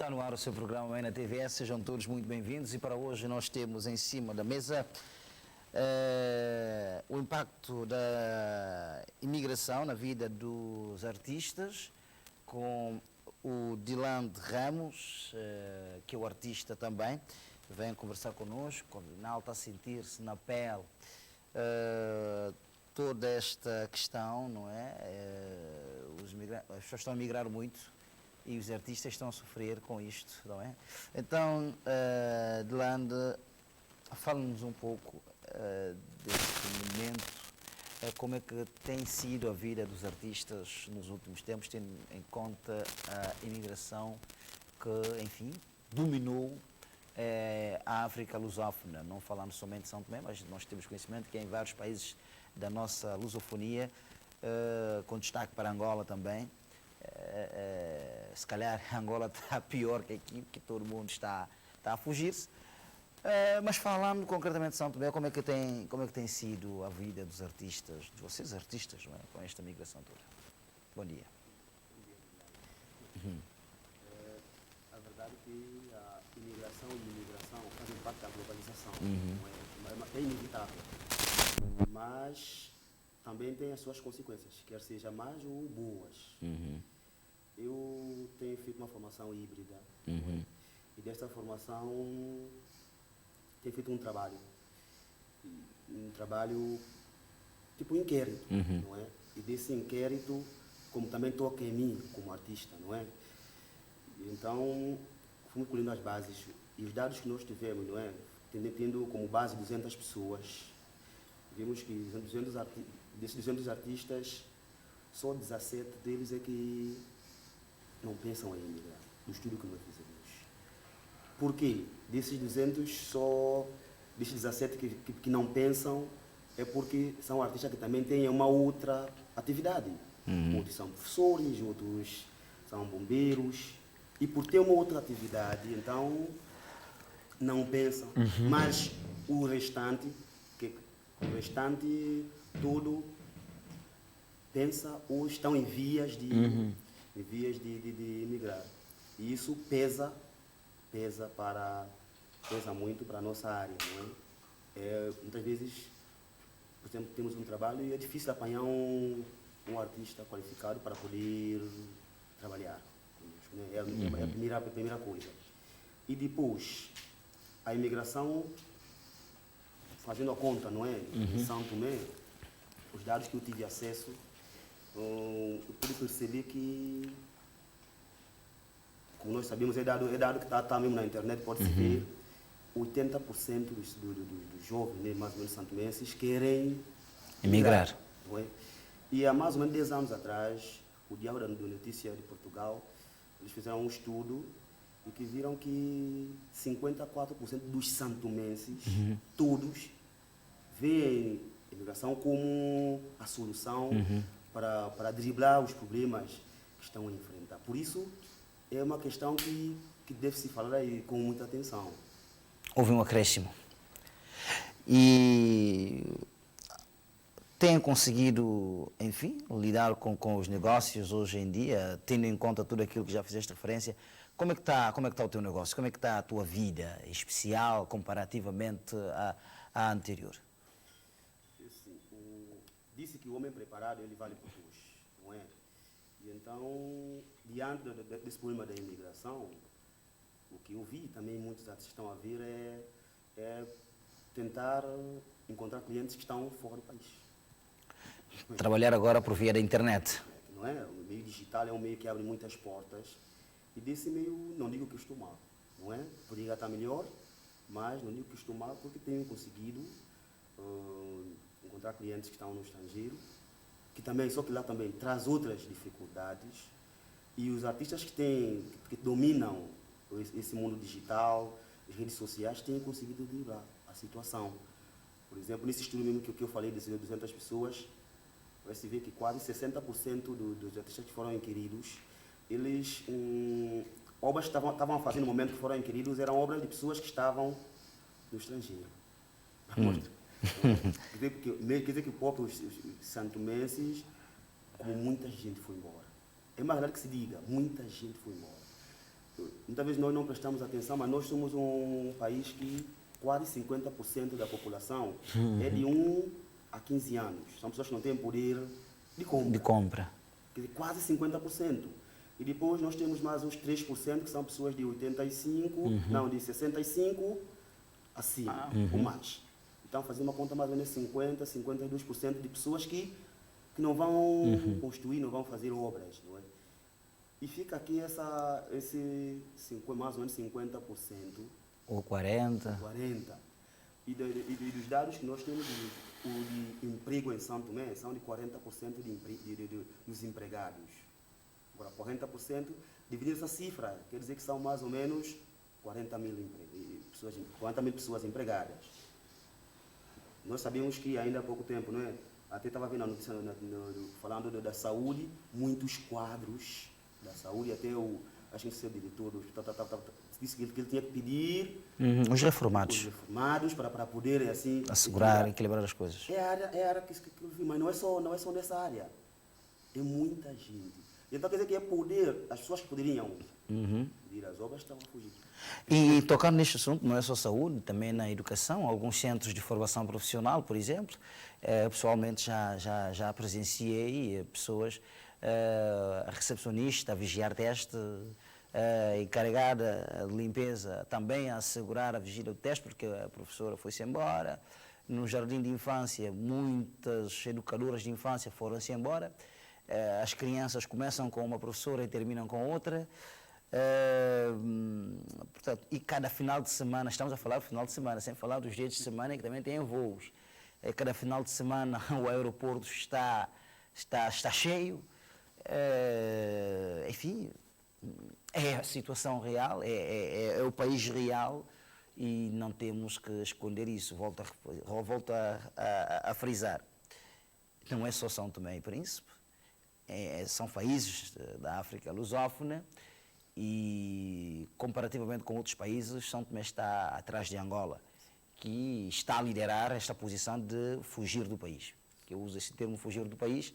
Está no ar o seu programa Mãe na TVS, sejam todos muito bem-vindos e para hoje nós temos em cima da mesa o impacto da imigração na vida dos artistas com o Dylan Ramos, que é o artista também, vem conversar connosco, está a sentir-se na pele toda esta questão, não é? As pessoas estão a migrar muito e os artistas estão a sofrer com isto, não é? Então, Dylan, fala-nos um pouco deste momento, como é que tem sido a vida dos artistas nos últimos tempos, tendo em conta a imigração que, enfim, dominou a África lusófona, não falando somente de São Tomé, mas nós temos conhecimento que em vários países da nossa lusofonia, com destaque para Angola também. Se calhar Angola está pior que aqui, porque todo mundo está a fugir-se. Mas falando concretamente de São Tomé, como é que tem sido a vida dos artistas, de vocês artistas, não é? Com esta migração toda? Bom dia. A verdade é que a imigração e a imigração fazem parte da globalização, é inevitável, mas também tem as suas consequências, quer seja mais ou boas. Eu tenho feito uma formação híbrida e desta formação tenho feito um trabalho tipo inquérito, não é? E desse inquérito, como também toca em mim como artista, não é? Então fomos colhendo as bases e os dados que nós tivemos, não é? Tendo como base 200 pessoas, vimos que desses 200 artistas, só 17 deles é que não pensam em emigrar, no estudo que nós fizemos. Por quê? Desses 17 que não pensam, é porque são artistas que também têm uma outra atividade. Outros são professores, outros são bombeiros, e por ter uma outra atividade, então não pensam. Mas o restante todo pensa ou estão em vias de emigrar. E isso pesa muito para a nossa área, não é? Muitas vezes, por exemplo, temos um trabalho e é difícil apanhar um artista qualificado para poder trabalhar. É a primeira coisa. E depois, a imigração, fazendo a conta, não é? Em São Tomé, os dados que eu tive acesso, eu pude perceber que, como nós sabemos, é dado que está mesmo na internet, pode-se ver, 80% dos jovens, né, mais ou menos santomenses, querem emigrar. Não é? E há mais ou menos 10 anos atrás, o Diário da Notícia de Portugal, eles fizeram um estudo e que viram que 54% dos santomenses, todos, veem a imigração como a solução para driblar os problemas que estão a enfrentar. Por isso, é uma questão que deve-se falar aí com muita atenção. Houve um acréscimo. E têm conseguido, enfim, lidar com os negócios hoje em dia, tendo em conta tudo aquilo que já fizeste referência. Como é que está o teu negócio? Como é que está a tua vida especial comparativamente à anterior? Assim, disse que o homem preparado, ele vale por dois, não é? E então, diante desse problema da imigração, o que eu vi também muitos artistas estão a ver é tentar encontrar clientes que estão fora do país. Trabalhar agora por via da internet. Não é? O meio digital é um meio que abre muitas portas e desse meio não digo que estou mal, não é? Poderia estar melhor, mas não digo que estou mal porque tenho conseguido encontrar clientes que estão no estrangeiro, só que lá também traz outras dificuldades e os artistas que dominam esse mundo digital, as redes sociais, têm conseguido driblar a situação. Por exemplo, nesse estudo mesmo que eu falei, de 200 pessoas, vai-se ver que quase 60% dos artistas que foram inquiridos, eles, obras que estavam fazendo no momento que foram inquiridos, eram obras de pessoas que estavam no estrangeiro. Quer dizer que poucos santomenses, como muita gente foi embora. É mais verdade que se diga, muita gente foi embora. muitas vezes nós não prestamos atenção, mas nós somos um país que quase 50% da população é de 1 a 15 anos. São pessoas que não têm poder de compra. De compra. Quer dizer, quase 50%. E depois nós temos mais uns 3% que são pessoas de 85, não, de 65 acima, ou mais. Então, fazer uma conta mais ou menos 50%, 52% de pessoas que não vão construir, não vão fazer obras, não é? E fica aqui mais ou menos 50%. Ou 40%. 40%. E dos dados que nós temos de emprego em São Tomé, são de 40% dos empregados. Agora, 40%, dividir essa cifra, quer dizer que são mais ou menos 40 mil pessoas empregadas. Nós sabemos que ainda há pouco tempo, não é? Até estava vendo a notícia falando da saúde, muitos quadros da saúde, até acho que o diretor do hospital disse que ele tinha que pedir Os reformados. Para poderem assim Assegurar, equilibrar as coisas. É a área que eu vi, mas não é só nessa área. É muita gente. Então quer dizer que é poder, as pessoas que poderiam pedir as obras estão a fugir. E tocando neste assunto, não é só saúde, também na educação, alguns centros de formação profissional, por exemplo, pessoalmente já presenciei pessoas, a recepcionista, a vigiar teste, encarregada de limpeza também a assegurar a vigília do teste, porque a professora foi-se embora. No jardim de infância, muitas educadoras de infância foram-se embora. As crianças começam com uma professora e terminam com outra. Portanto, e cada final de semana, estamos a falar do final de semana, sem falar dos dias de semana que também têm voos. Cada final de semana o aeroporto está cheio. Enfim, é a situação real, é o país real e não temos que esconder isso. Volto a frisar. Não é só São Tomé e Príncipe, são países da África lusófona e, comparativamente com outros países, São Tomé está atrás de Angola, que está a liderar esta posição de fugir do país. Eu uso esse termo, fugir do país,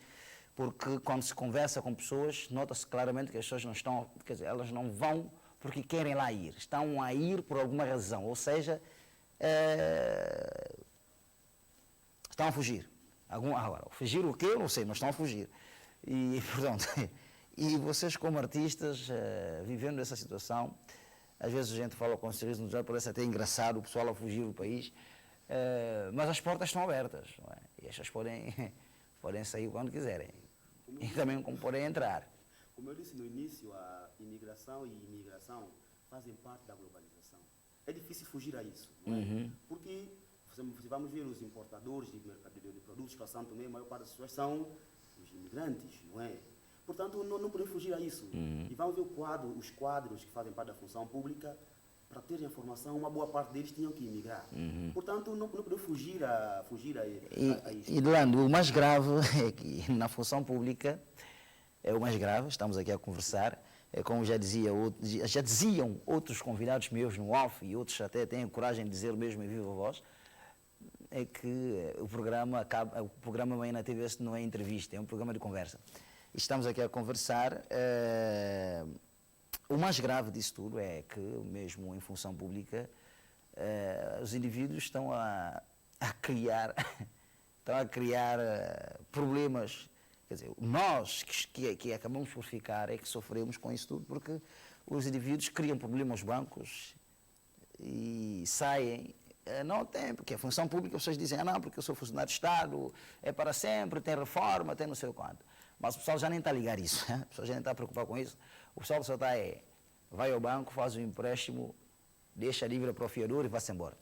porque quando se conversa com pessoas, nota-se claramente que as pessoas não estão, quer dizer, elas não vão porque querem lá ir, estão a ir por alguma razão, ou seja, estão a fugir. Agora, fugir o quê? Eu não sei, mas estão a fugir. E, portanto, e vocês como artistas, vivendo essa situação, às vezes a gente fala com um sorriso nos olhos, parece até engraçado o pessoal a fugir do país, mas as portas estão abertas, não é? E estas podem sair quando quiserem. E também como podem entrar. Como eu disse no início, a imigração e imigração fazem parte da globalização. É difícil fugir a isso, não é? Porque, se vamos ver os importadores de produtos para São Tomé, a maior parte das pessoas são os imigrantes, não é? Portanto, não podemos fugir a isso. E vamos ver os quadros que fazem parte da função pública, para terem a formação, uma boa parte deles tinham que emigrar. Portanto, não podemos fugir a isso. E, Delano, o mais grave é que na função pública, é o mais grave, estamos aqui a conversar, como já diziam outros convidados meus no off, e outros até têm coragem de dizer mesmo em viva voz, é que o programa amanhã na TV não é entrevista, é um programa de conversa. E estamos aqui a conversar. O mais grave disso tudo é que, mesmo em função pública, os indivíduos estão a criar problemas. Quer dizer, nós que acabamos por ficar é que sofremos com isso tudo, porque os indivíduos criam problemas aos bancos e saem. Não tem, porque a função pública, as pessoas dizem, não, porque eu sou funcionário de Estado, é para sempre, tem reforma, tem não sei o quanto. Mas o pessoal já nem está a ligar isso, o pessoal já nem está a preocupar com isso. O pessoal só está vai ao banco, faz um empréstimo, deixa a dívida para o fiador e vai-se embora.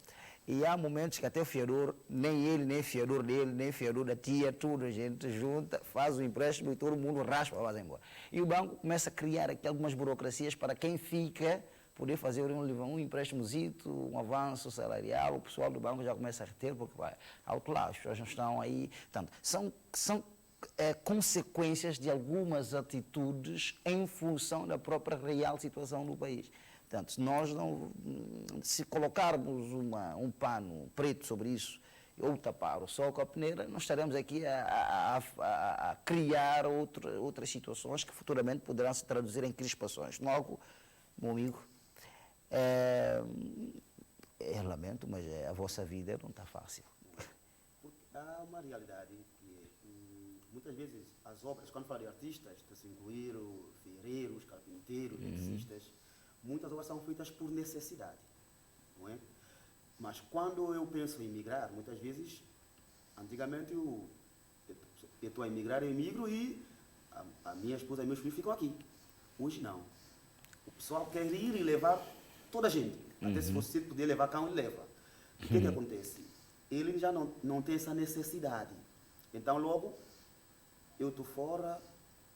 E há momentos que até o fiador, nem ele, nem o fiador dele, nem o fiador da tia, tudo a gente junta, faz o empréstimo e todo mundo raspa e vai embora. E o banco começa a criar aqui algumas burocracias para quem fica poder fazer um empréstimo-zito, um avanço salarial, o pessoal do banco já começa a reter, porque vai alto lá, as pessoas não estão aí. Portanto, são consequências de algumas atitudes em função da própria real situação do país. Portanto, se colocarmos um pano preto sobre isso ou tapar o sol com a peneira, nós estaremos aqui a criar outras situações que futuramente poderão se traduzir em crispações. Logo, meu amigo. Eu lamento, mas a vossa vida não está fácil. Porque há uma realidade que muitas vezes as obras, quando falo de artistas, se incluir ferreiros, carpinteiros, eletricistas, muitas obras são feitas por necessidade, não é? Mas quando eu penso em migrar, muitas vezes, antigamente eu estou a emigrar, eu emigro e a minha esposa e meus filhos ficam aqui. Hoje não. O pessoal quer ir e levar toda a gente. Até se você puder levar cão, ele leva. O que acontece? Ele já não tem essa necessidade. Então, logo, eu estou fora,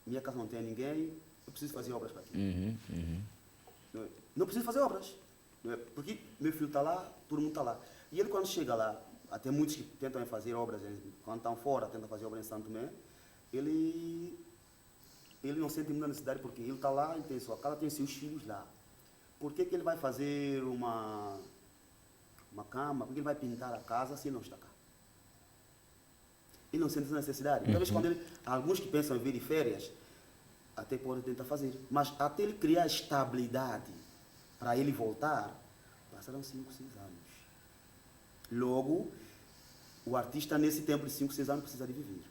minha casa não tem ninguém, eu preciso fazer obras para aqui. Não preciso fazer obras. Não é? Porque meu filho está lá, todo mundo está lá. E ele, quando chega lá, até muitos que tentam fazer obras, quando estão fora, tentam fazer obras em Santo Tomé, ele não sente muita necessidade porque ele está lá, ele tem sua casa, tem seus filhos lá. Por que ele vai fazer uma cama? Por que ele vai pintar a casa se ele não está cá? Ele não sente essa necessidade. Talvez quando alguns que pensam em vir de férias, até podem tentar fazer. Mas até ele criar estabilidade para ele voltar, passaram 5, 6 anos. Logo, o artista nesse tempo de 5, 6 anos precisa de viver.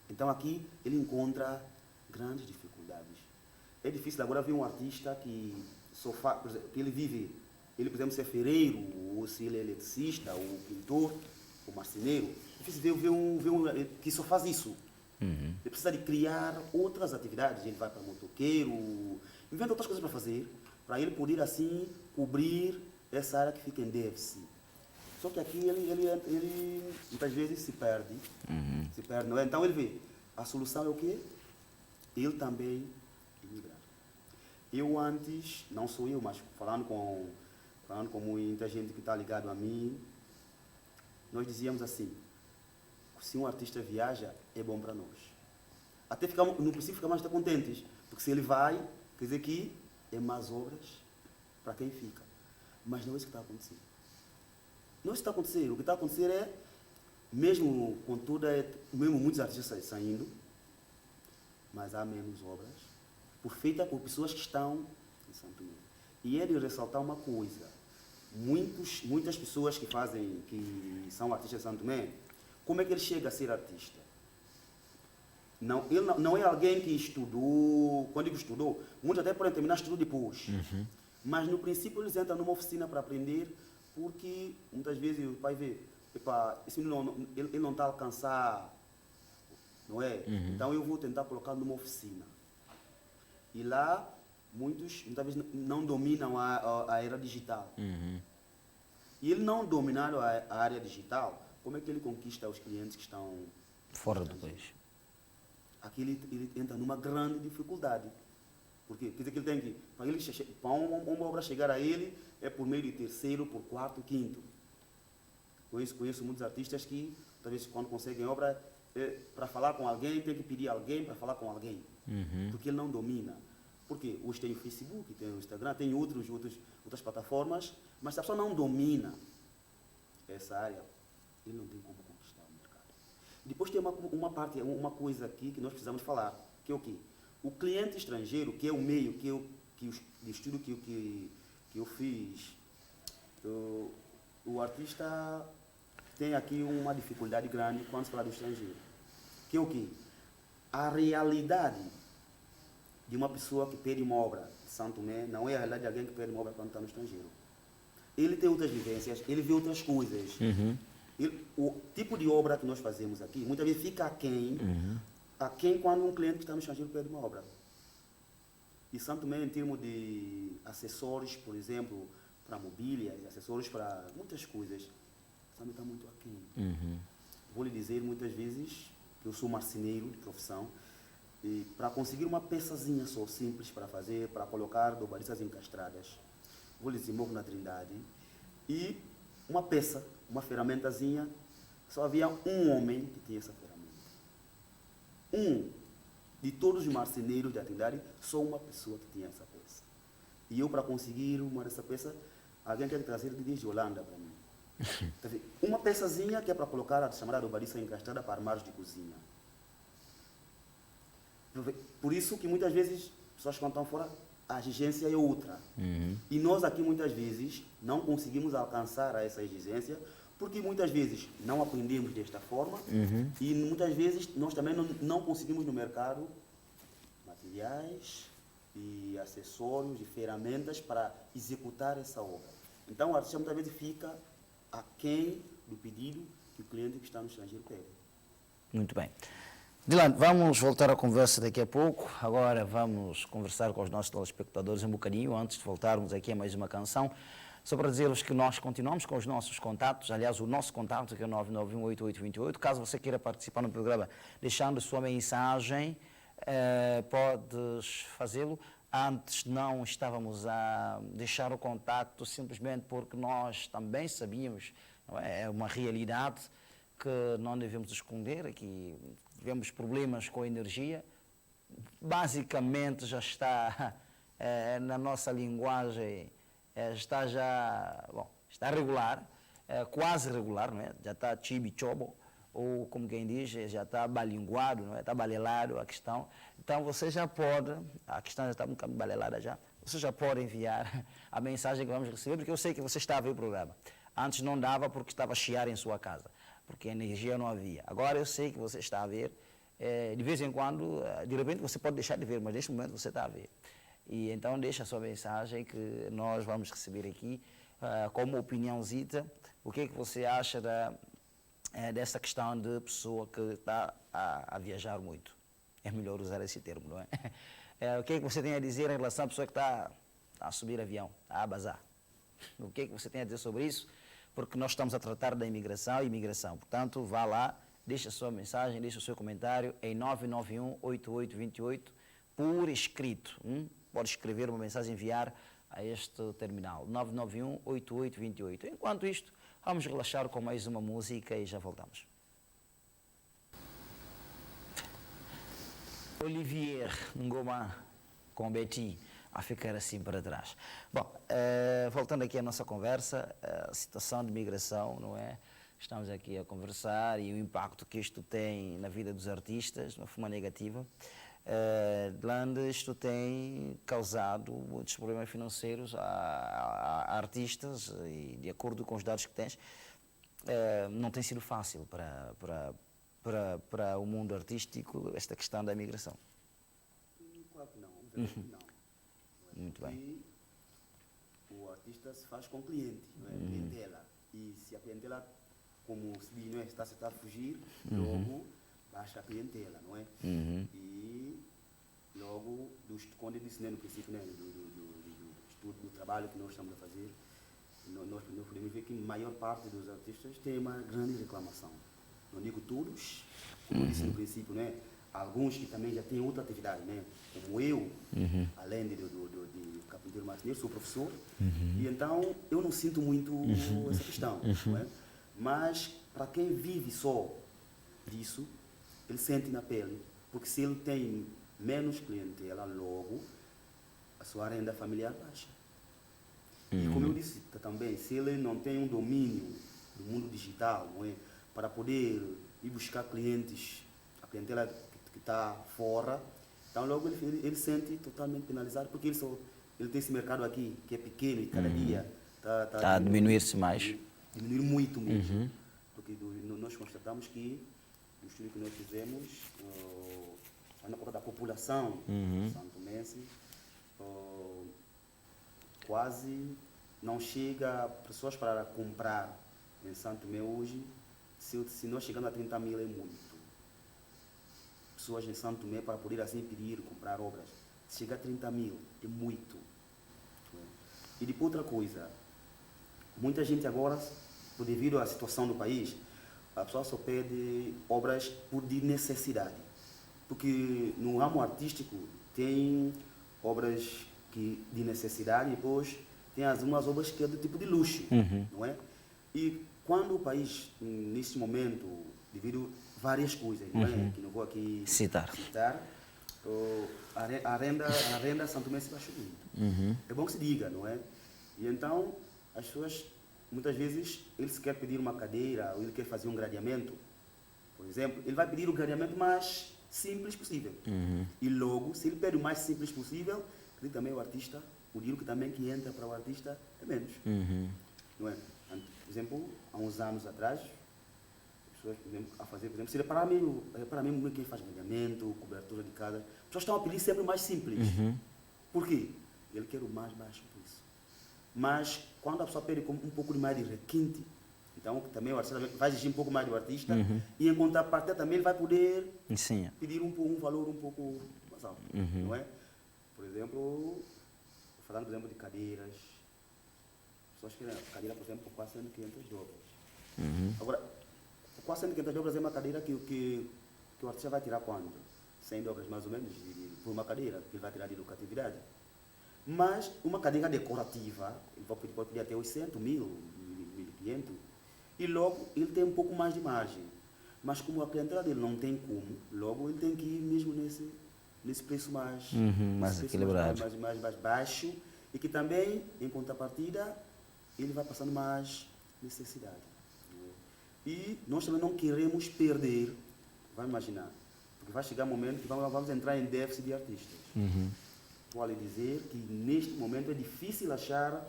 Então aqui ele encontra grandes dificuldades. É difícil agora ver um artista que só faz, por exemplo, que ele vive, ele por exemplo ser ferreiro, ou se ele é eletricista, ou pintor, ou marceneiro. É difícil ver um que só faz isso. Ele precisa de criar outras atividades. Ele vai para motoqueiro, inventa outras coisas para fazer, para ele poder assim cobrir essa área que fica em déficit. Só que aqui ele muitas vezes se perde. Se perde, não é? Então ele vê, a solução é o quê? Ele também emigrar. Eu antes, não sou eu, mas falando com muita gente que está ligado a mim, nós dizíamos assim, se um artista viaja, é bom para nós. Até ficamos, no princípio ficamos até contentes, porque se ele vai, quer dizer que é mais obras para quem fica. Mas não é isso que está acontecendo. Não é isso que está acontecendo. O que está acontecendo é, mesmo com mesmo muitos artistas saindo, mas há menos obras, feitas por pessoas que estão em Santo Tomé. E é de ressaltar uma coisa, muitas pessoas que são artistas de Santo Tomé, como é que ele chega a ser artista? Ele não é alguém que estudou, quando digo estudou, muitos até podem terminar estudo depois. Mas no princípio eles entram numa oficina para aprender, porque muitas vezes o pai vê, esse menino ele não está a alcançar, não é? Então eu vou tentar colocar numa oficina. E lá, muitas vezes não dominam a era digital. E ele não dominando a área digital, como é que ele conquista os clientes que estão Fora do país. Aqui ele entra numa grande dificuldade. Porque quer dizer que ele tem que, para uma obra chegar a ele, é por meio de terceiro, por quarto, quinto. Conheço muitos artistas que, talvez quando conseguem obra, para falar com alguém, tem que pedir alguém para falar com alguém. Porque ele não domina. Porque hoje tem o Facebook, tem o Instagram, tem outras plataformas, mas se a pessoa não domina essa área, ele não tem como conquistar o mercado. Depois tem uma coisa aqui que nós precisamos falar, que é o quê? O cliente estrangeiro, que é o meio de estudo que eu fiz, o artista tem aqui uma dificuldade grande quando se fala do estrangeiro. Que é o quê? A realidade de uma pessoa que perde uma obra de Santo Tomé não é a realidade de alguém que perde uma obra quando está no estrangeiro. Ele tem outras vivências, ele vê outras coisas. O tipo de obra que nós fazemos aqui, muitas vezes fica aquém quando um cliente que está no estrangeiro perde uma obra. E Santo Tomé, em termos de acessórios, por exemplo, para mobília, acessórios para muitas coisas, Santo está muito aquém. Vou lhe dizer muitas vezes que eu sou marceneiro de profissão, e para conseguir uma peçazinha só simples para fazer, para colocar dobradiças encastradas, vou lhe dizer, morro na Trindade, e uma peça, uma ferramentazinha, só havia um homem que tinha essa ferramenta. De todos os marceneiros da Trindade, só uma pessoa que tinha essa peça. E eu, para conseguir uma dessa peça, alguém quer trazer desde Holanda para mim. Uma peçazinha que é para colocar a chamada dobradiça encastrada para armários de cozinha. Por isso que muitas vezes, pessoas que estão fora, a exigência é outra. E nós aqui muitas vezes não conseguimos alcançar essa exigência porque muitas vezes não aprendemos desta forma e muitas vezes nós também não conseguimos no mercado materiais e acessórios e ferramentas para executar essa obra. Então o artista muitas vezes fica aquém do pedido que o cliente que está no estrangeiro pede. Muito bem. Dylan, vamos voltar à conversa daqui a pouco. Agora vamos conversar com os nossos telespectadores um bocadinho, antes de voltarmos aqui a mais uma canção. Só para dizer-vos que nós continuamos com os nossos contatos, aliás, o nosso contato que é 9918828. Caso você queira participar no programa, deixando sua mensagem, podes fazê-lo. Antes não estávamos a deixar o contacto simplesmente porque nós também sabíamos, não é uma realidade que não devemos esconder, aqui tivemos problemas com a energia, basicamente já está na nossa linguagem, está já, bom, está regular, quase regular, não é? Já está chibi-chobo, ou como quem diz, já está balinguado, não é? Está balelado a questão. Então você já pode, a questão já está um bocado balelada já, você já pode enviar a mensagem que vamos receber, porque eu sei que você está a ver o programa. Antes não dava porque estava a chiar em sua casa, porque a energia não havia. Agora eu sei que você está a ver, de vez em quando, de repente você pode deixar de ver, mas neste momento você está a ver. E então deixa a sua mensagem que nós vamos receber aqui como opiniãozita. O que é que você acha dessa questão de pessoa que está a viajar muito? É melhor usar esse termo, não é? O que é que você tem a dizer em relação à pessoa que está a subir avião, está a bazar? O que é que você tem a dizer sobre isso? Porque nós estamos a tratar da imigração e imigração. Portanto, vá lá, deixa a sua mensagem, deixa o seu comentário em 9918828 por escrito. Pode escrever uma mensagem e enviar a este terminal, 9918828. Enquanto isto, vamos relaxar com mais uma música e já voltamos. Olivier Ngoma com Betty a ficar assim para trás. Bom, voltando aqui à nossa conversa, a situação de migração, não é? Estamos aqui a conversar e o impacto que isto tem na vida dos artistas, de uma forma negativa. Isto tem causado muitos problemas financeiros a artistas e, de acordo com os dados que tens, não tem sido fácil para o mundo artístico esta questão da migração. Claro que não, obviamente não. Muito bem. O artista se faz com cliente, não é? Clientela. E se a clientela, como se diz, não é? Está a fugir, logo baixa a clientela, não é? E logo, quando eu disse no princípio, né, do trabalho que nós estamos a fazer, nós podemos ver que a maior parte dos artistas tem uma grande reclamação. Não digo todos, como eu disse no princípio, né? Alguns que também já têm outra atividade, né? Como eu, além de carpinteiro marceneiro, sou professor, e então eu não sinto muito essa questão, não é? Mas para quem vive só disso, ele sente na pele, porque se ele tem menos clientela, logo a sua renda familiar baixa. E como eu disse também, se ele não tem um domínio do mundo digital, não é? Para poder ir buscar clientes, a clientela que está fora, então logo ele sente totalmente penalizado, porque ele tem esse mercado aqui, que é pequeno e cada dia está a diminuir-se mais. Diminuir muito mesmo. Porque nós constatamos que, no estudo que nós fizemos, na conta da população santomense, quase não chega pessoas para comprar em Santo Tomé hoje. Se nós chegamos a 30 mil é muito. Pessoas em Santo Tomé para poder assim pedir, comprar obras. Se chegar a 30 mil é muito. E depois outra coisa, muita gente agora, devido à situação do país, a pessoa só pede obras por de necessidade. Porque no ramo artístico tem obras de necessidade e depois tem umas obras que é do tipo de luxo, não é? E quando o país, nesse momento, devido a várias coisas, não é? Que não vou aqui citar, a renda Santo Tomé se baixou muito. É bom que se diga, não é? E então, as pessoas, muitas vezes, ele se quer pedir uma cadeira ou ele quer fazer um gradeamento, por exemplo, ele vai pedir o gradeamento mais simples possível. E logo, se ele pede o mais simples possível, e também o artista, o dinheiro que também que entra para o artista é menos. Não é? Por exemplo, há uns anos atrás, as pessoas, por exemplo, a fazer, por exemplo, se reparar mesmo quem faz grelhamento, cobertura de casa, as pessoas estão a pedir sempre o mais simples. Por quê? Ele quer o mais baixo por isso. Mas quando a pessoa pede um pouco mais de requinte, então também o artista vai exigir um pouco mais do artista, e em contrapartida também ele vai poder pedir um valor um pouco mais alto, não é? Por exemplo, falando por exemplo de cadeiras, as pessoas querem a cadeira, por exemplo, por 400, 500 dobras. Agora, 400, 500 dobras é uma cadeira que o artista vai tirar quando? 100 dobras mais ou menos por uma cadeira, que ele vai tirar de lucratividade. Mas uma cadeira decorativa, ele pode pedir até 800, 1000, 1500, e logo ele tem um pouco mais de margem. Mas como a clientela dele não tem como, logo ele tem que ir mesmo nesse preço mais, mais equilibrado, mais baixo, e que também, em contrapartida, ele vai passando mais necessidade. E nós também não queremos perder, vai imaginar, porque vai chegar um momento que vamos entrar em déficit de artistas. Vou lhe dizer que neste momento é difícil achar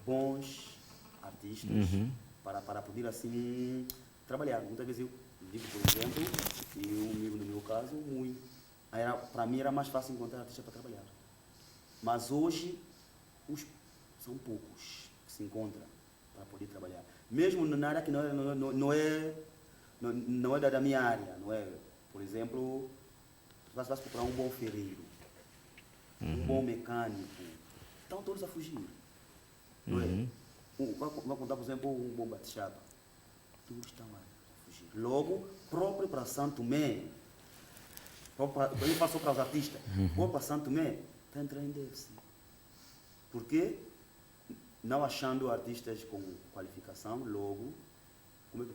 bons artistas para poder assim trabalhar. Muitas vezes eu digo, por exemplo, no meu caso, para mim era mais fácil encontrar artistas para trabalhar. Mas hoje são poucos que se encontram para poder trabalhar. Mesmo na área que não é da minha área, não é? Por exemplo, vai procurar um bom ferreiro, um bom mecânico, estão todos a fugir. Não é? Vou contar, por exemplo, um bom bate-chapa. Todos estão a fugir. Logo, próprio para Santo Tomé, ele passou para os artistas, próprio para Santo Tomé, está entrando em déficit. Por quê? Não achando artistas com qualificação, logo, como é que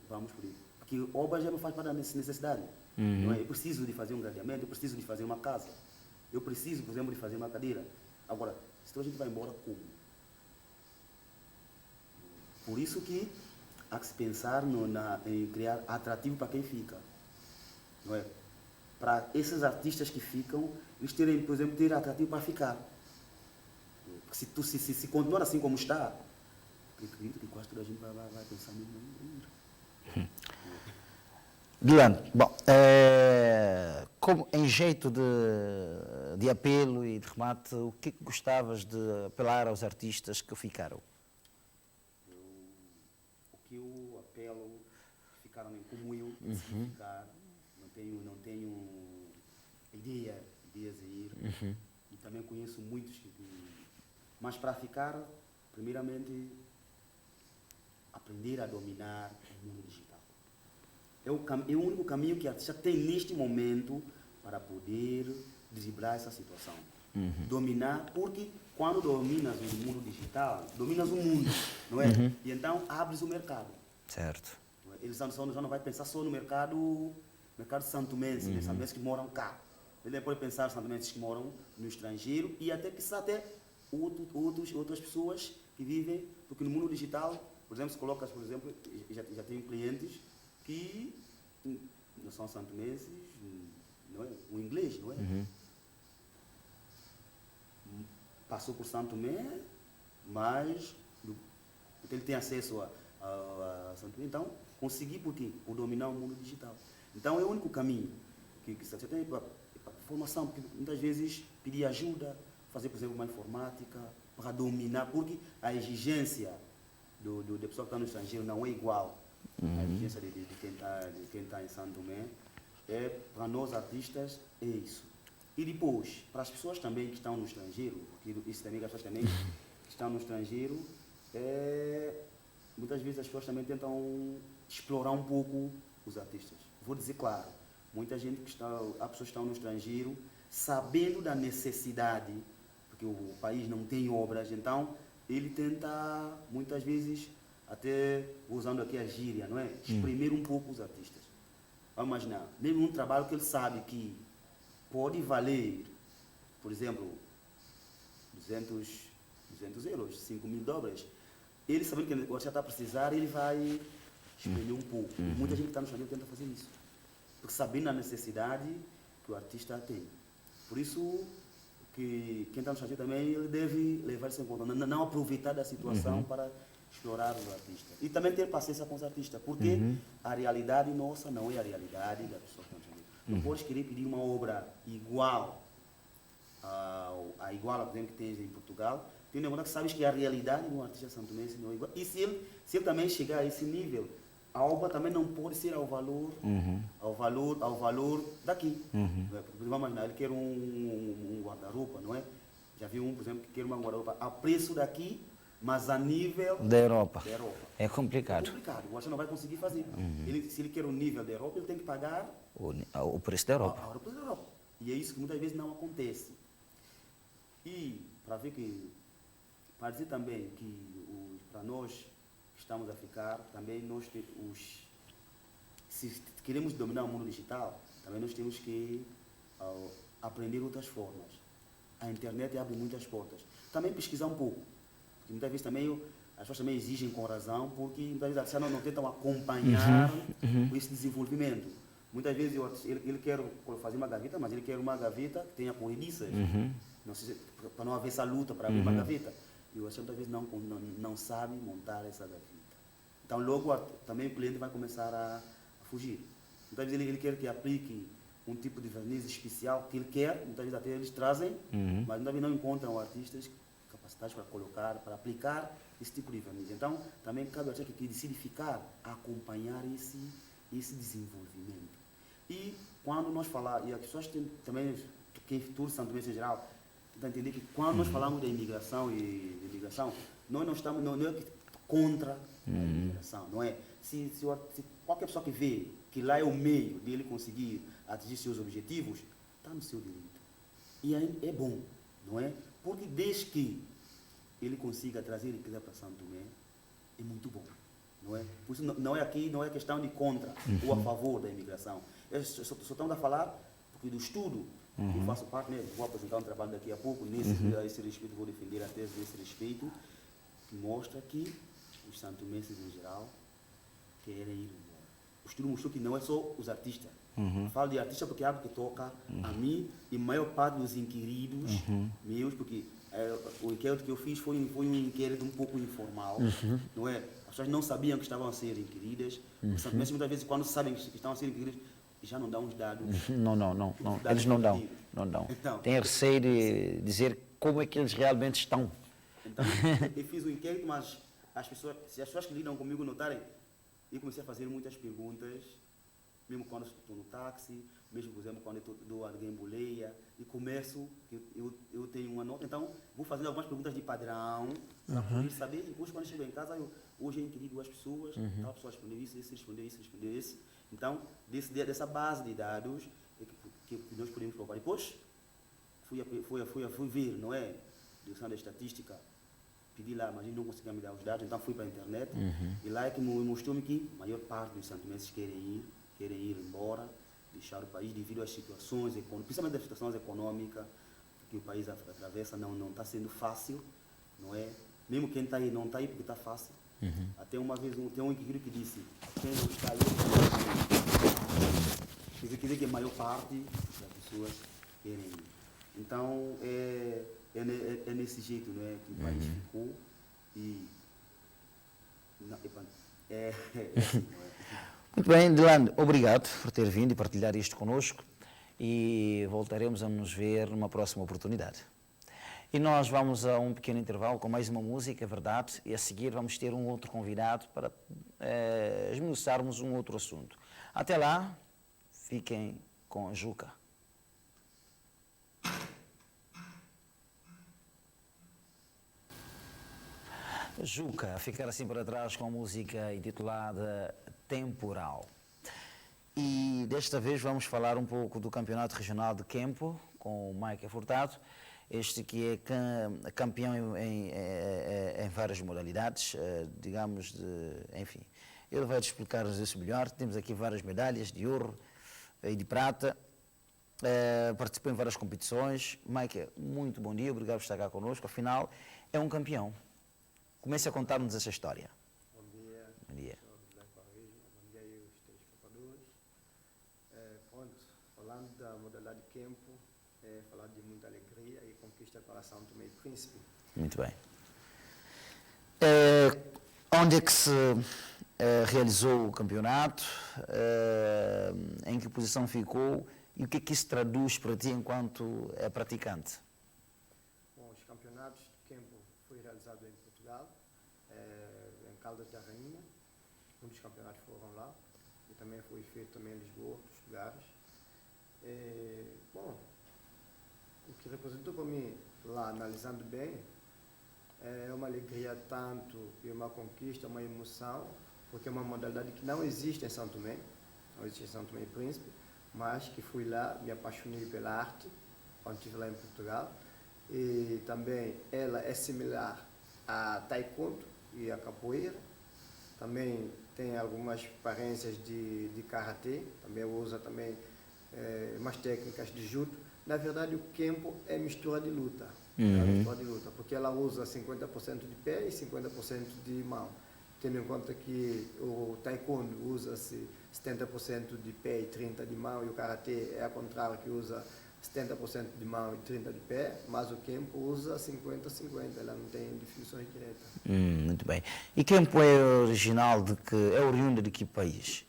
vamos por isso? Porque obra já não faz parte da necessidade. Não é? Eu preciso de fazer um gradeamento, eu preciso de fazer uma casa, eu preciso, por exemplo, de fazer uma cadeira. Agora, se a gente vai embora, como? Por isso que há que se pensar em criar atrativo para quem fica. Não é? Para esses artistas que ficam, eles terem, por exemplo, ter atrativo para ficar. Porque se continuar assim como está, eu acredito que quase toda a gente vai pensar mesmo em ir. Delano, bom, como em jeito de apelo e de remate, o que gostavas de apelar aos artistas que ficaram? O que eu apelo, ficaram como eu, se ficar, não tenho ideias a ir, e também conheço muitos mas para ficar, primeiramente, aprender a dominar o mundo digital. É o único caminho que a artista tem neste momento para poder driblar essa situação. Dominar, porque quando dominas o mundo digital, dominas o mundo, não é? E então abres o mercado. Certo. Eles já não vai pensar só no mercado santomense, né? Santomenses que moram cá. Ele pode pensar nos santomenses que moram no estrangeiro e até outras pessoas que vivem, porque no mundo digital, por exemplo, se colocas, por exemplo, já tenho clientes que não são santomenses, não é? O inglês, não é? Passou por Santo Tomé, mas ele tem acesso a Santo Tomé, então consegui por quê? Por dominar o mundo digital. Então é o único caminho que você tem para formação, porque muitas vezes pedir ajuda, fazer, por exemplo, uma informática, para dominar, porque a exigência da pessoa que está no estrangeiro não é igual à exigência de quem está em Santo Tomé. Para nós artistas é isso. E depois, para as pessoas também que estão no estrangeiro, porque isso também, as pessoas também que estão no estrangeiro, muitas vezes as pessoas também tentam explorar um pouco os artistas. Vou dizer claro, muita gente há pessoas que estão no estrangeiro sabendo da necessidade, porque o país não tem obras, então ele tenta, muitas vezes, até usando aqui a gíria, não é? Exprimir um pouco os artistas. Vamos imaginar, mesmo um trabalho que ele sabe que pode valer, por exemplo, 200 euros, 5.000 dobras, ele sabendo que o artista está a precisar, ele vai exprimir um pouco. Muita gente que está no estrangeiro tenta fazer isso, porque sabendo a necessidade que o artista tem. Por isso que quem está no estrangeiro também ele deve levar isso em conta, não aproveitar da situação para explorar os artistas. E também ter paciência com os artistas, porque a realidade nossa não é a realidade da pessoa que está no estrangeiro. Não podes querer pedir uma obra igual a igual, por exemplo, que tens em Portugal, tendo em conta que sabes que a realidade de um artista santomense não é igual. E se ele também chegar a esse nível, a obra também não pode ser ao valor daqui. Porque vamos imaginar, ele quer um guarda-roupa, não é? Já viu um, por exemplo, que quer uma guarda-roupa a preço daqui, mas a nível Da Europa. da Europa. É complicado. É complicado, o artista não vai conseguir fazer. Se ele quer o nível da Europa, ele tem que pagar O preço da Europa. a preço da Europa. E é isso que muitas vezes não acontece. E para dizer também que para nós que estamos a ficar, também se queremos dominar o mundo digital, também nós temos que aprender outras formas. A internet abre muitas portas. Também pesquisar um pouco, porque muitas vezes também as pessoas também exigem com razão, porque muitas vezes as pessoas não tentam acompanhar esse desenvolvimento. Muitas vezes ele quer fazer uma gaveta, mas ele quer uma gaveta que tenha corrediças. Não sei para não haver essa luta para abrir uma gaveta. E o artista muitas vezes não sabe montar essa gaveta. Então logo também o cliente vai começar a fugir. Muitas vezes ele quer que aplique um tipo de verniz especial que ele quer, muitas vezes até eles trazem, mas muitas vezes não encontram artistas capacitados para colocar, para aplicar esse tipo de verniz. Então também cabe ao artista que decide ficar a acompanhar esse desenvolvimento. E quando nós falamos, e as pessoas também, quem tudo santomense em geral, tentam entender que quando nós falamos da imigração nós não estamos, não é contra a imigração, não é? Se qualquer pessoa que vê que lá é o meio dele conseguir atingir seus objetivos, está no seu direito. E aí é bom, não é? Porque desde que ele consiga trazer riqueza para Santo Tomé, é muito bom. Não é? Por isso não é questão de contra ou a favor da imigração. Só estamos a falar porque do estudo, eu faço parte, né, vou apresentar um trabalho daqui a pouco, a esse respeito, vou defender a tese desse respeito, que mostra que os santomenses em geral querem ir embora. O estudo mostrou que não é só os artistas. Falo de artista porque é algo que toca a mim e a maior parte dos inquiridos meus, porque o inquérito que eu fiz foi um inquérito um pouco informal, não é? As pessoas não sabiam que estavam a ser inquiridas. Os santomenses muitas vezes quando sabem que estão a ser inquiridos, já não dão os dados. Não. Eles não dão. Então, Tem receio de dizer como é que eles realmente estão. Então, eu fiz o inquérito, mas se as pessoas que lidam comigo notarem, eu comecei a fazer muitas perguntas, mesmo quando estou no táxi, mesmo, por exemplo, quando eu dou alguém boleia, e começo, eu tenho uma nota, então vou fazendo algumas perguntas de padrão, para poder saber, e depois quando eu chego em casa, hoje eu inquiri duas pessoas, tal pessoa respondeu isso, esse respondeu isso, respondeu isso. Então, dessa base de dados que nós podemos provar. Depois, fui ver, não é? Direção da estatística, pedi lá, mas ele não conseguia me dar os dados, então fui para a internet, e lá é que mostrou-me que a maior parte dos santomenses querem ir embora, deixar o país devido às situações econômicas, principalmente das situações econômicas que o país atravessa, não está sendo fácil, não é? Mesmo quem está aí, não está aí porque está fácil. Até uma vez, tem um inquilino que disse, quem não está aí, quer dizer que a maior parte das pessoas querem ir. Então, é nesse jeito, não é, que o país ficou e... assim, não é? Muito bem, Delano, obrigado por ter vindo e partilhar isto connosco e voltaremos a nos ver numa próxima oportunidade. E nós vamos a um pequeno intervalo com mais uma música, é verdade, e a seguir vamos ter um outro convidado para esmiuçarmos um outro assunto. Até lá, fiquem com a Juca. Juca, a ficar assim para trás com a música intitulada Temporal. E desta vez vamos falar um pouco do Campeonato Regional de Kempo, com o Mike Furtado, este que é campeão em várias modalidades, digamos, enfim. Ele vai te explicar-nos isso melhor. Temos aqui várias medalhas de ouro e de prata. Participou em várias competições. Mike, muito bom dia, obrigado por estar cá connosco. Afinal, é um campeão. Comece a contar-nos essa história. Bom dia. Bom dia. Bom dia aí os telespectadores. Pronto, falando da modalidade de campo, é falar de muita alegria e conquista para São Tomé e Príncipe. Muito bem. Onde é que se realizou o campeonato? Em que posição ficou? E o que é que isso traduz para ti enquanto praticante? Bom, os campeonatos de campo foi realizado em Portugal, em Caldas da Rainha. Muitos campeonatos foram lá. E também foi feito também em Lisboa, outros lugares. Bom, o que representou para mim lá, analisando bem, é uma alegria tanto e uma conquista, uma emoção, porque é uma modalidade que não existe em São Tomé, não existe em São Tomé e Príncipe, mas que fui lá, me apaixonei pela arte, quando estive lá em Portugal, e também ela é similar a taekwondo e a capoeira, também tem algumas parências de karatê, também usa também umas técnicas de judo. Na verdade, o Kempo é mistura de luta. É mistura de luta, porque ela usa 50% de pé e 50% de mão. Tendo em conta que o taekwondo usa-se 70% de pé e 30% de mão, e o karatê é ao contrário, que usa 70% de mão e 30% de pé, mas o Kempo usa 50-50, ela não tem definições diretas. Muito bem. E Kempo é original é oriundo de que país?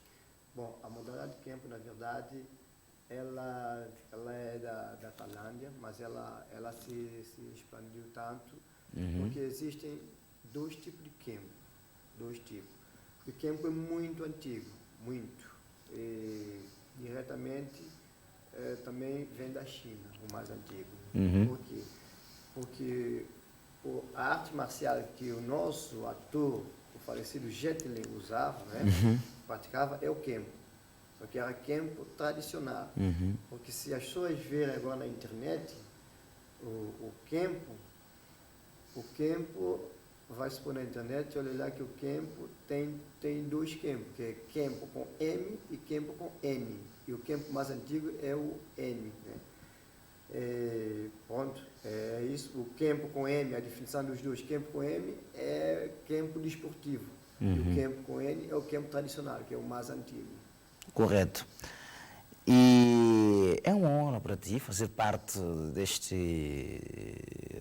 Bom, a modalidade de Kempo, na verdade, ela é da Tailândia, mas ela se expandiu tanto, porque existem dois tipos de Kempo, dois tipos. O Kempo é muito antigo, muito, e diretamente também vem da China, o mais antigo. Por quê? Porque a arte marcial que o nosso ator, o falecido Jet Li, usava, né, praticava, é o Kempo. Só que era Kempo tradicional. Porque se as pessoas verem agora na internet, o Kempo vai se pôr na internet e olha lá que o Kempo tem dois Kempo, que é Kempo com M e Kempo com N. E o Kempo mais antigo é o N. Né? Pronto, é isso. O Kempo com M, a definição dos dois, Kempo com M é Kempo desportivo. E o Kempo com N é o Kempo tradicional, que é o mais antigo. Correto. E é uma honra para ti fazer parte deste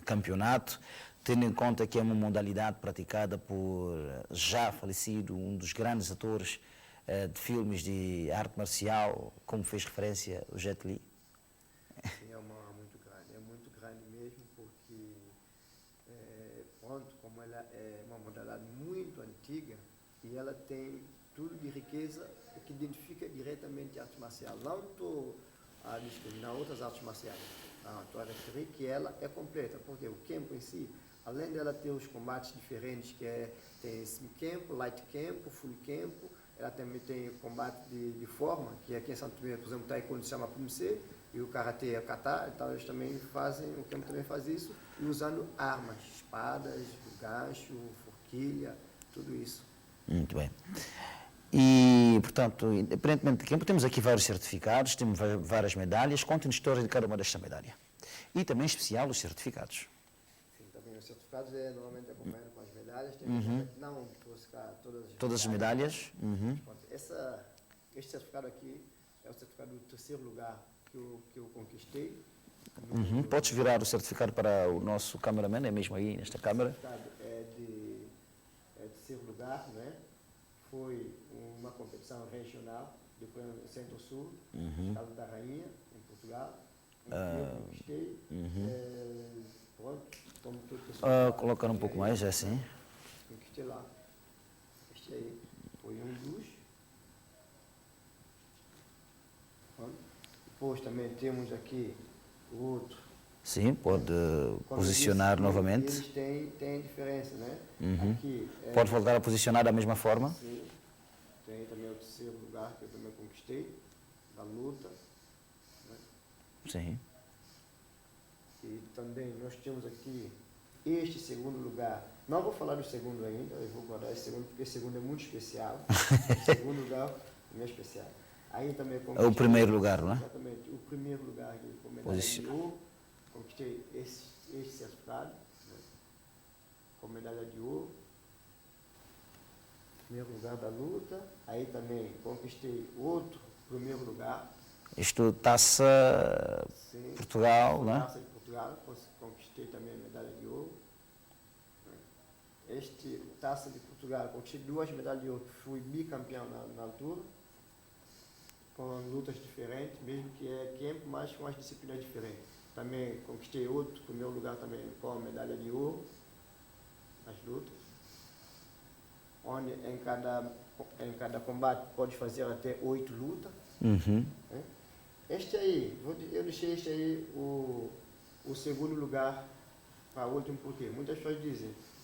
campeonato, tendo em conta que é uma modalidade praticada por já falecido, um dos grandes atores de filmes de arte marcial, como fez referência o Jet Li. Sim, é uma honra muito grande mesmo, porque, pronto, como ela é uma modalidade muito antiga, e ela tem tudo de riqueza que identifica diretamente a arte marcial. Não estou a discriminar outras artes marciais, não, estou a referir que ela é completa, porque o Kempo em si, além dela ter os combates diferentes, tem Kempo, Light Kempo, Full Kempo, ela também tem combate de forma, que aqui em Santo Tomé, por exemplo, o taekwondo se chama Pumse, e o karatê é kata, então eles também fazem, o Kempo também faz isso, e usando armas, espadas, gancho, forquilha, tudo isso. Muito bem. E, portanto, independentemente de Kempo, temos aqui vários certificados, temos várias medalhas. Conte-nos a história de cada uma desta medalha. E também, em especial, os certificados. Sim, também os certificados normalmente acompanham com as medalhas. Tem que não trouxe cá Todas as medalhas. Este certificado aqui é o certificado do terceiro lugar que eu conquistei. Podes virar o certificado para o nosso cameraman, é mesmo aí, nesta câmara. O certificado é de terceiro lugar, né? Foi uma competição regional do Centro-Sul, Caldas da Rainha, em Portugal. Eu conquistei. Pronto, como tudo Colocar um pouco mais, é assim. Conquistei lá. Este aí foi um dos. Pronto. Depois também temos aqui o outro. Sim, pode posicionar novamente. Eles têm diferença, né? Aqui, Pode voltar a posicionar da mesma forma. Sim. Tem também o terceiro lugar que eu também conquistei, da luta. Né? Sim. E também nós temos aqui este segundo lugar. Não vou falar do segundo ainda, eu vou guardar esse segundo, porque esse segundo é muito especial. O segundo lugar é especial. Aí também É o primeiro lugar, não é? Exatamente, o primeiro lugar aqui, com medalha de ouro. Conquistei este certificado, né? Com medalha de ouro. Primeiro lugar da luta. Aí também conquistei outro primeiro lugar Isto Taça Sim. Portugal, não é? Taça de Portugal, conquistei também a medalha de ouro. Taça de Portugal, conquistei 2 medalhas de ouro, fui bicampeão na altura, com lutas diferentes, mesmo que é campo, mas com as disciplinas diferentes. Também conquistei outro primeiro lugar também com a medalha de ouro nas lutas, onde em cada combate pode fazer até 8 lutas. Uhum. Né? Este aí, eu deixei este aí o segundo lugar para o último, porque muitas pessoas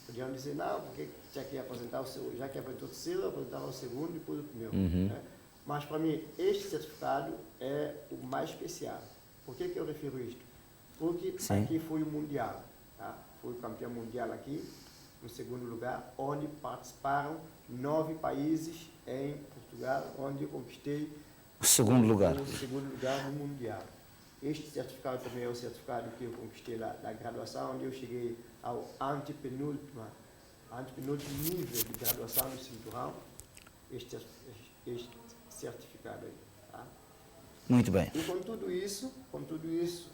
podiam dizer, não, porque já que apresentar já que apresentou o terceiro, apresentava o segundo e depois o primeiro. Uhum. Né? Mas para mim, este certificado é o mais especial. Por que eu refiro isto? Porque Sim. aqui foi o Mundial, tá? Fui campeão mundial aqui, no segundo lugar, onde participaram 9 países em Portugal, onde eu conquistei O segundo lugar. o segundo lugar no Mundial. Este certificado também é o certificado que eu conquistei lá da graduação, onde eu cheguei ao antepenúltimo nível de graduação no cinturão. Este certificado aí. Tá? Muito bem. E com tudo isso,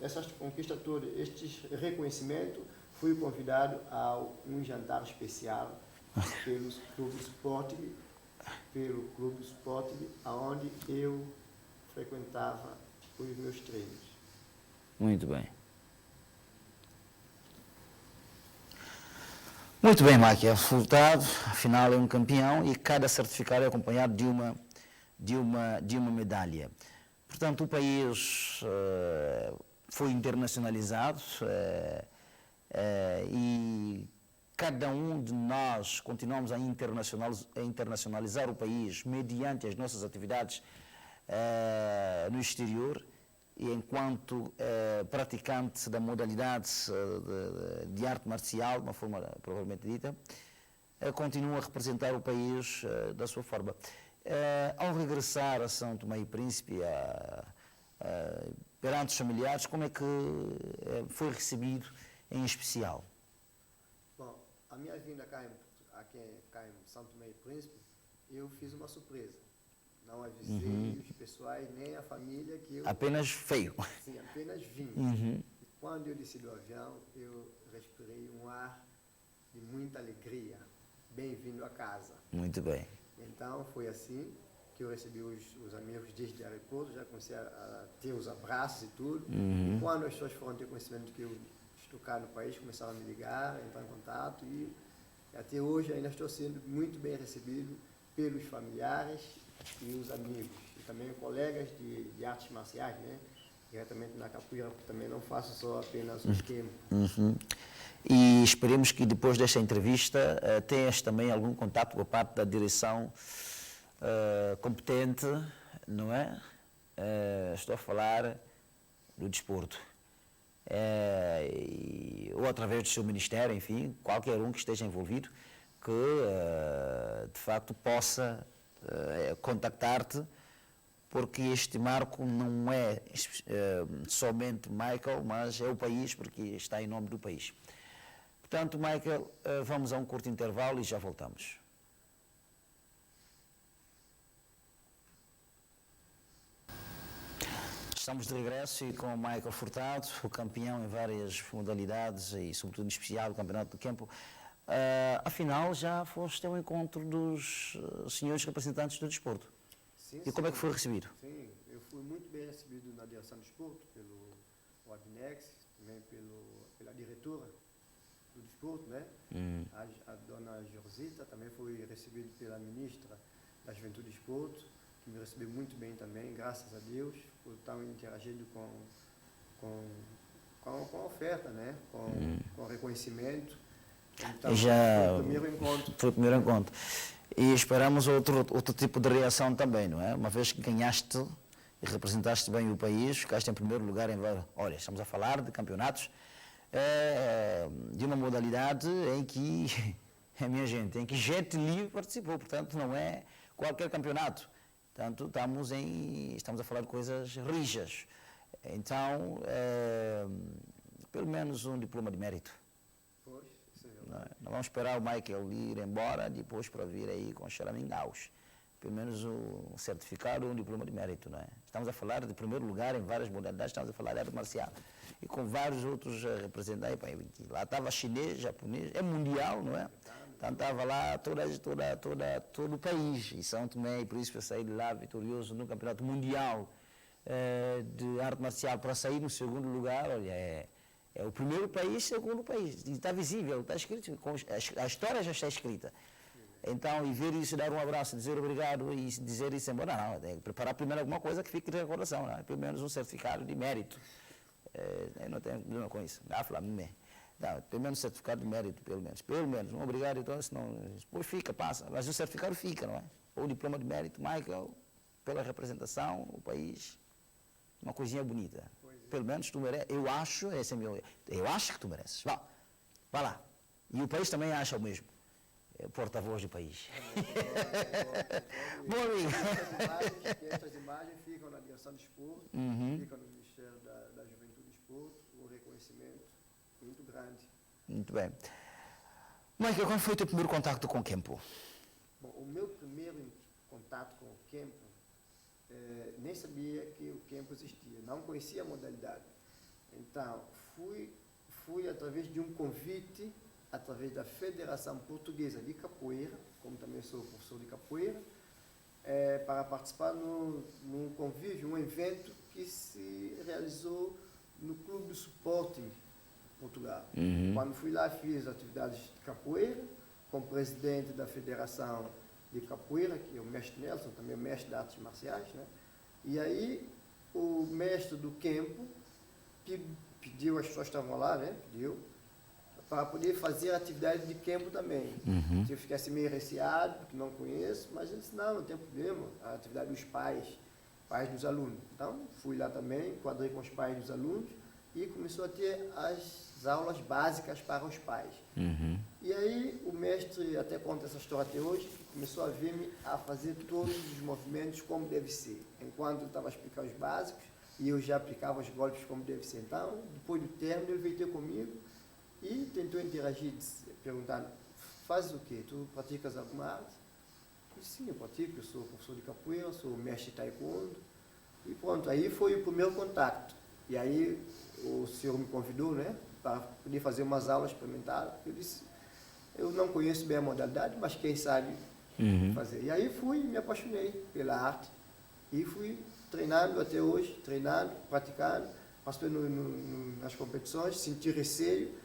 essas conquistas todas, este reconhecimento, fui convidado a um jantar especial pelo Clube Sporting, aonde eu frequentava os meus treinos. Muito bem. Muito bem, Michael Furtado, afinal é um campeão e cada certificado é acompanhado de uma medalha. Portanto, o país foi internacionalizado e cada um de nós continuamos a internacionalizar o país mediante as nossas atividades no exterior e enquanto praticante da modalidade de arte marcial, de uma forma provavelmente dita, continua a representar o país da sua forma. Ao regressar a São Tomé e Príncipe, perante os familiares, como é que foi recebido em especial? Bom, a minha vinda cá em São Tomé e Príncipe, eu fiz uma surpresa. Não avisei os pessoais, nem a família que eu... Apenas feio. Sim, apenas vim. E quando eu desci do avião, eu respirei um ar de muita alegria. Bem-vindo a casa. Muito bem. Então, foi assim que eu recebi os amigos desde o aeroporto, já comecei a ter os abraços e tudo. E quando as pessoas foram ter conhecimento que eu estou cá no país, começaram a me ligar, a entrar em contato e até hoje ainda estou sendo muito bem recebido pelos familiares e os amigos, e também colegas de artes marciais, né? Diretamente na capoeira, porque também não faço só apenas um tempo. E esperemos que depois desta entrevista tenhas também algum contato por parte da direção competente, não é? Estou a falar do desporto. Ou através do seu ministério, enfim, qualquer um que esteja envolvido, que de facto possa contactar-te, porque este marco não é somente Michael, mas é o país, porque está em nome do país. Portanto, Michael, vamos a um curto intervalo e já voltamos. Estamos de regresso e com o Michael Furtado, o campeão em várias modalidades e, sobretudo, em especial, o Campeonato do Campo. Afinal, já foste ao encontro dos senhores representantes do desporto. Sim, E como é que foi recebido? Sim, eu fui muito bem recebido na direção do desporto, pelo Adnex, também pela diretora do desporto, né? A dona Josita também foi recebida pela ministra da Juventude e Desporto, que me recebeu muito bem também, graças a Deus, por estar interagindo com a oferta, né? Com reconhecimento. Então, Já foi o primeiro encontro. Foi o primeiro encontro. E esperamos outro tipo de reação também, não é? Uma vez que ganhaste e representaste bem o país, ficaste em primeiro lugar em... Olha, estamos a falar de campeonatos de uma modalidade em que, minha gente, em que Jet Li participou, portanto não é qualquer campeonato. Portanto, estamos a falar de coisas rijas. Então, pelo menos um diploma de mérito. Pois, isso é verdade. Não vamos esperar o Michael ir embora depois para vir aí com charamingaus. pelo menos um certificado ou um diploma de mérito, não é? Estamos a falar de primeiro lugar em várias modalidades, estamos a falar de arte marcial. E com vários outros representantes, lá estava chinês, japonês, é mundial, não é? Então estava lá todo o país, e São Tomé, e por isso eu saí de lá vitorioso no campeonato mundial de arte marcial, para sair no segundo lugar, olha, é o primeiro país, segundo país, e está visível, está escrito, a história já está escrita. Então, e ver isso, dar um abraço, dizer obrigado e dizer isso embora, não, tem que preparar primeiro alguma coisa que fique de recordação, não, pelo menos um certificado de mérito. Eu não tenho problema com isso, não, pelo menos um certificado de mérito, pelo menos, um obrigado, então, senão, depois fica, passa, mas o certificado fica, não é? Ou o diploma de mérito, Michael, pela representação, o país, uma coisinha bonita. Pelo menos tu mereces, eu acho, esse é meu, eu acho que tu mereces. Vá lá. E o país também acha o mesmo. É porta-voz do país. Bom, amigo. Estas imagens ficam na direção do esporte, ficam no Ministério da Juventude e Esporte, um reconhecimento muito grande. Muito bem. Michael, quando foi o teu primeiro contato com o Kempo? Bom, o meu primeiro contato com o Kempo, nem sabia que o Kempo existia, não conhecia a modalidade. Então, fui através de um convite, através da Federação Portuguesa de Capoeira, como também sou professor de capoeira, para participar num convívio, um evento que se realizou no Clube do Sporting Portugal. Quando fui lá, fiz atividades de capoeira, com o presidente da Federação de Capoeira, que é o mestre Nelson, também mestre de artes marciais, né? E aí o mestre do Kempo pediu, as pessoas estavam lá, né? Pediu, para poder fazer a atividade de Kempo também. Eu fiquei assim meio receado, porque não conheço, mas ele disse, não tem problema, a atividade dos pais dos alunos. Então, fui lá também, enquadrei com os pais dos alunos, e começou a ter as aulas básicas para os pais. E aí o mestre até conta essa história até hoje, que começou a ver-me a fazer todos os movimentos como deve ser. Enquanto ele estava a explicar os básicos, e eu já aplicava os golpes como deve ser. Então, depois do término, ele veio ter comigo e tentou interagir, perguntando, fazes o quê? Tu praticas alguma arte? Eu disse, sim, eu pratico, eu sou professor de capoeira, sou mestre de taekwondo. E pronto, aí foi o primeiro contato. E aí o senhor me convidou, né, para poder fazer umas aulas experimentais. Eu disse, eu não conheço bem a modalidade, mas quem sabe fazer. E aí fui e me apaixonei pela arte. E fui treinando até hoje, praticando, passei nas competições, senti receio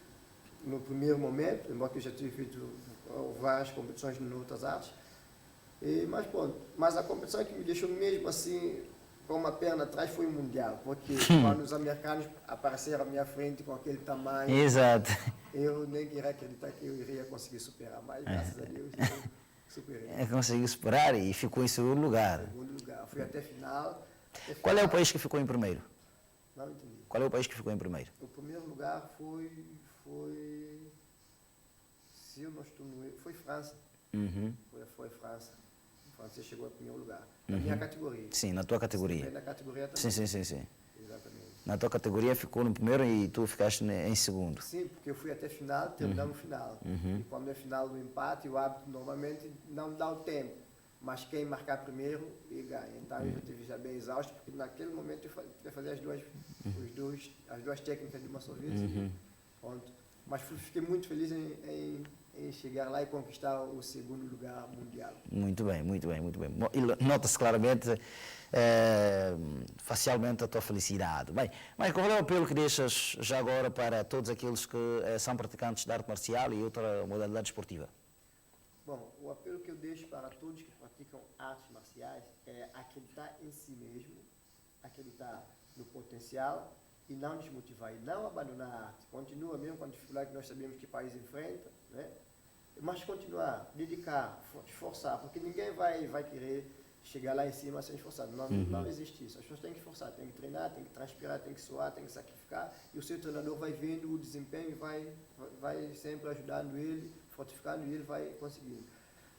no primeiro momento, embora que eu já tinha feito várias competições em outras artes. Mas a competição que me deixou mesmo assim, com uma perna atrás, foi o Mundial, porque quando os americanos apareceram à minha frente com aquele tamanho, Exato. eu nem queria acreditar que eu iria conseguir superar, mas graças a Deus eu superei. Conseguiu superar e ficou em segundo lugar. Segundo lugar, fui até final. Qual é o país que ficou em primeiro? Não entendi. Qual é o país que ficou em primeiro? O primeiro lugar foi se eu não estou no erro, foi França. Foi França. A França chegou em primeiro lugar. Na minha categoria. Sim, na tua categoria. Na categoria também. Sim. Exatamente. Na tua categoria ficou no primeiro e tu ficaste em segundo. Sim, porque eu fui até final, terminamos no final. E quando é final do empate, o árbitro normalmente não dá o tempo. Mas quem marcar primeiro, ele ganha. Então eu estive já bem exausto, porque naquele momento eu ia fazer as duas técnicas de uma só vez. Pronto. Mas fiquei muito feliz em chegar lá e conquistar o segundo lugar mundial. Muito bem. E nota-se claramente, facialmente, a tua felicidade. Bem, mas qual é o apelo que deixas já agora para todos aqueles que são praticantes de arte marcial e outra modalidade esportiva? Bom, o apelo que eu deixo para todos que praticam artes marciais é acreditar em si mesmo, acreditar no potencial e não desmotivar, e não abandonar a arte. Continua mesmo com a dificuldade que nós sabemos que o país enfrenta, né? Mas continuar, dedicar, esforçar, porque ninguém vai querer chegar lá em cima sem esforçar. Não existe isso. As pessoas têm que esforçar, têm que treinar, têm que transpirar, têm que suar, têm que sacrificar, e o seu treinador vai vendo o desempenho e vai sempre ajudando ele, fortificando e ele vai conseguindo.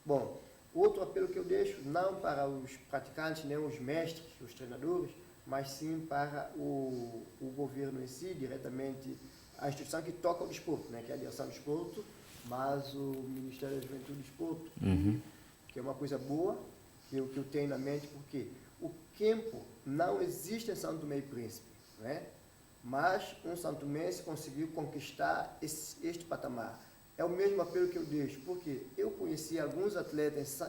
Bom, outro apelo que eu deixo, não para os praticantes, nem os mestres, os treinadores, mas sim para o governo em si, diretamente a instituição que toca o desporto, né, que é a direção do desporto, mas o Ministério da Juventude e Desporto, que é uma coisa boa, que eu tenho na mente, porque o campo não existe em São Tomé e Príncipe, não é? Mas um santomense conseguiu conquistar este patamar. É o mesmo apelo que eu deixo, porque eu conheci alguns atletas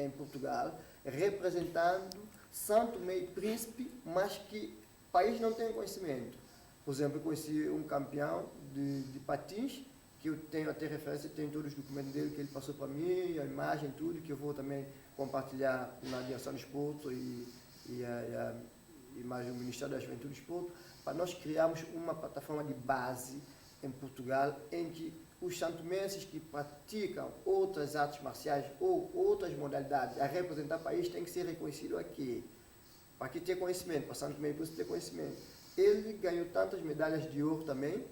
em Portugal representando São Tomé e Príncipe, mas que o país não tem conhecimento. Por exemplo, eu conheci um campeão de patins, que eu tenho até referência, tenho todos os documentos dele que ele passou para mim, a imagem, tudo, que eu vou também compartilhar na Direção do Esporte e a imagem do Ministério da Juventude e Esporte, para nós criarmos uma plataforma de base em Portugal, em que os santomenses que praticam outras artes marciais ou outras modalidades a representar o país têm que ser reconhecidos aqui, para que ter conhecimento, para São Tomé e Príncipe ter conhecimento. Ele ganhou tantas medalhas de ouro também,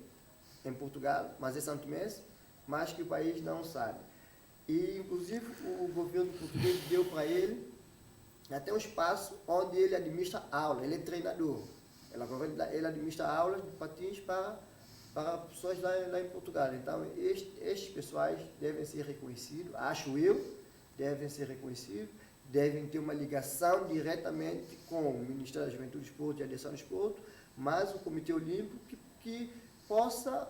em Portugal, mas é santomense, mas que o país não sabe. E, inclusive, o governo português deu para ele até um espaço onde ele administra aula, ele é treinador. Ele administra aulas de patins para pessoas lá em Portugal. Então, estes pessoais devem ser reconhecidos, acho eu, devem ser reconhecidos, devem ter uma ligação diretamente com o Ministério da Juventude, Esporte e a Direção do Esporte, mas o Comitê Olímpico que possa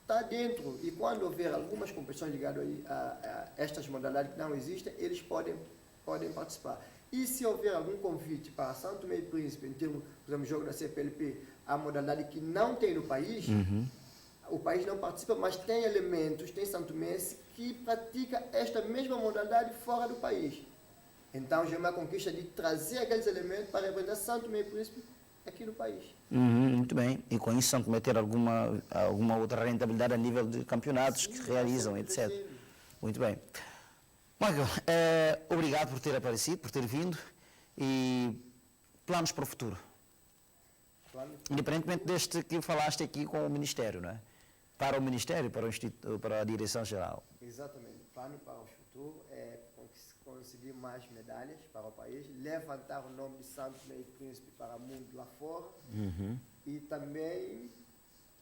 estar dentro. E quando houver algumas competições ligadas a estas modalidades que não existem, eles podem participar. E se houver algum convite para São Tomé e Príncipe, em termos, por exemplo, jogo da CPLP, a modalidade que não tem no país, o país não participa, mas tem elementos, tem santomense que pratica esta mesma modalidade fora do país. Então, já é uma conquista de trazer aqueles elementos para representar São Tomé e Príncipe aqui no país. Muito bem. E com isso São Tomé ter alguma outra rentabilidade a nível de campeonatos que realizam, etc. Muito bem. Michael, obrigado por ter aparecido, por ter vindo. E planos para o futuro? Independentemente deste que falaste aqui com o Ministério, não é? Para o Ministério, para a Direção-Geral. Exatamente. Plano para o futuro é conseguir mais medalhas para o país, levantar o nome de São Tomé e Príncipe para o mundo lá fora e também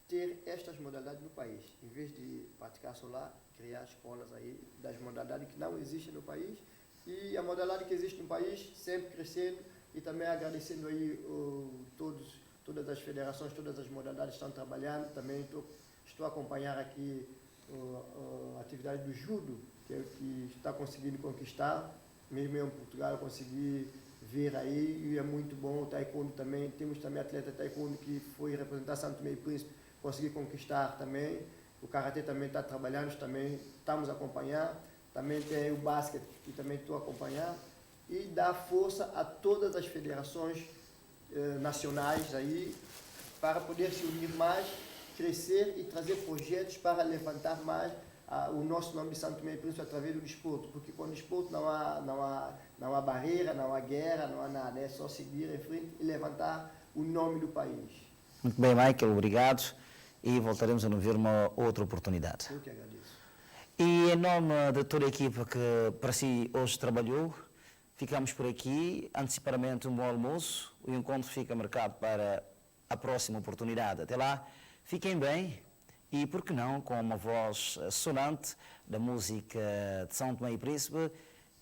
ter estas modalidades no país. Em vez de praticar só lá, criar escolas aí das modalidades que não existem no país e a modalidade que existe no país sempre crescendo e também agradecendo aí todas as federações, todas as modalidades que estão trabalhando. Também estou a acompanhar aqui a atividade do judo, que está conseguindo conquistar, mesmo em Portugal eu consegui ver aí, e é muito bom. O taekwondo também, temos também atleta taekwondo que foi representar São Tomé e Príncipe, consegui conquistar também. O karatê também está trabalhando, também estamos a acompanhar. Também tem o basquete, que também estou a acompanhar. E dar força a todas as federações nacionais aí, para poder se unir mais, crescer e trazer projetos para levantar mais o nosso nome de São Tomé e Príncipe através do desporto, porque com o desporto não há barreira, não há guerra, não há nada, é só seguir em frente e levantar o nome do país. Muito bem, Michael, obrigado, e voltaremos a nos ver uma outra oportunidade. Eu que agradeço. E em nome de toda a equipa que para si hoje trabalhou, ficamos por aqui, antecipadamente um bom almoço, o encontro fica marcado para a próxima oportunidade. Até lá, fiquem bem. E, por que não, com uma voz sonante da música de São Tomé e Príncipe,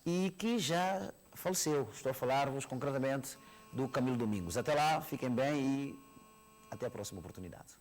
e que já faleceu. Estou a falar-vos concretamente do Camilo Domingos. Até lá, fiquem bem e até a próxima oportunidade.